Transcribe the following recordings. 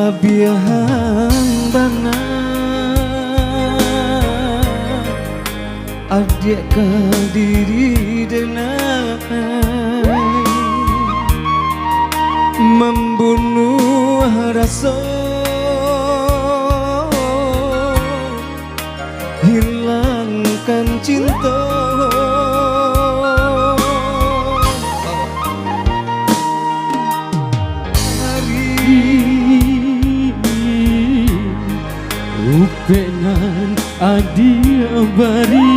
balabiahan bana adik kadiri denai membunuh rasa hilangkan cinta Upenan adia bari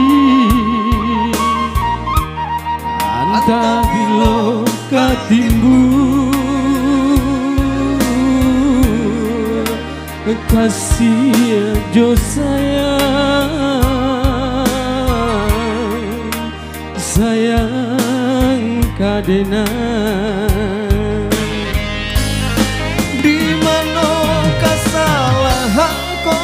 anta bilo katimbu kasih jo sayang kadena di mana kesalahanku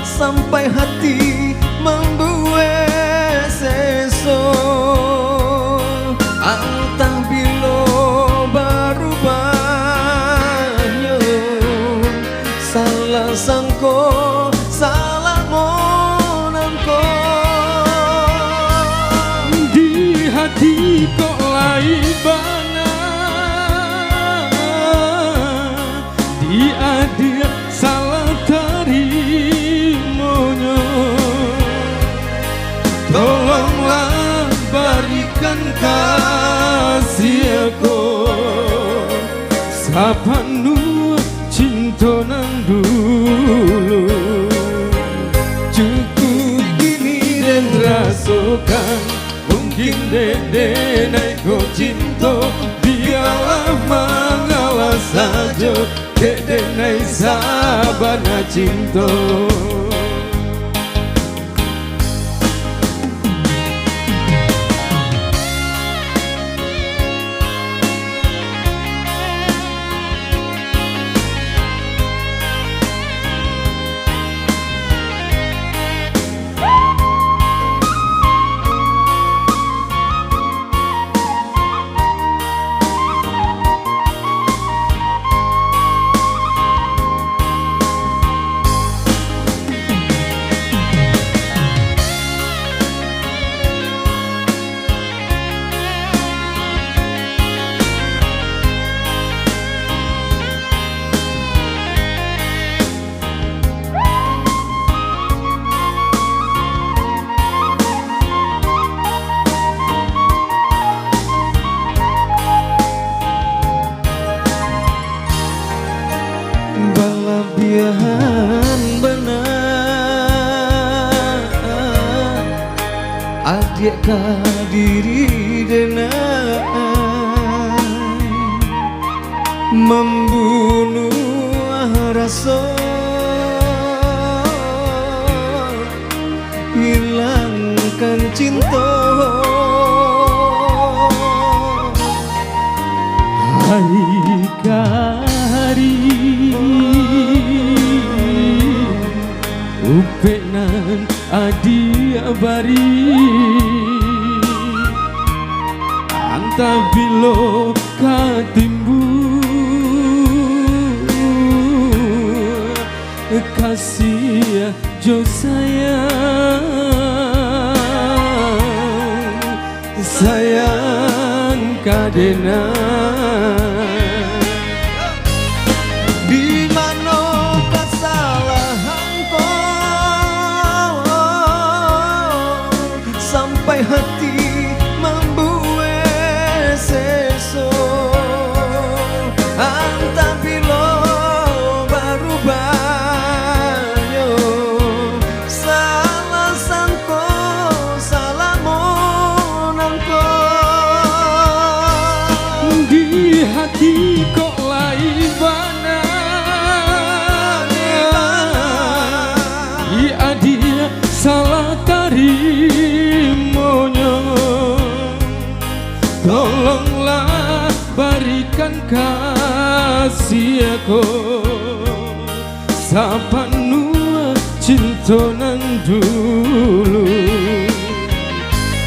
sampai hati membuat seso antah bilo berubahnya salah sangko salah monangko di hati kok lain bana di adia salah tarimonyo tolonglah berikan kasih aku sapanu cinta nang dulu cukup gini dan rasakan mungkin dede naik cinta biarlah mengalah saja dede naik sabana cinta balabiahan benar adik kadiri denai membunuh rasa hilangkan cinta hari kari upenan adia bari anta bilo katimbu kasih jo sayang kadena di mana kesalahanku sampai hati membuat seso antah bilo berubahnya salah sangko salah monangko di hati kok lain bana di adia salah tarimonyo tolonglah berikan kasih aku sapanu cinta nang dulu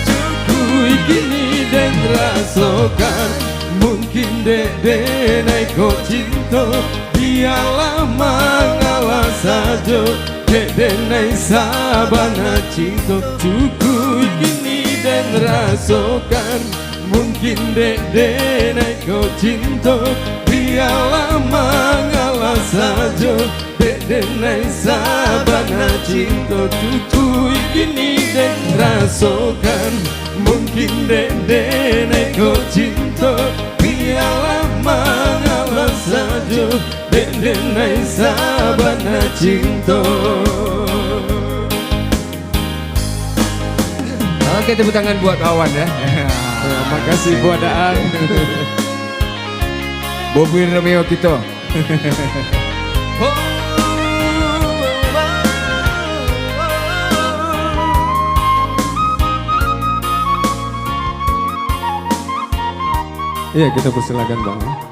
cukup gini dan rasakan mungkin mungkin dede neko cinta biarlah mengalah saja dede nai sabana cinta cukup kini dan rasakan mungkin dede neko cinta biarlah mengalah saja dede nai sabana cinta cukup kini dan rasakan mungkin dede neko cinta biarlah mengalah saja dede nai sabana cinta. Oke, tepuk tangan buat kawan ya. Terima kasih buat Daan. Bobby Romeo kita. Iya, kita persilakan Bang.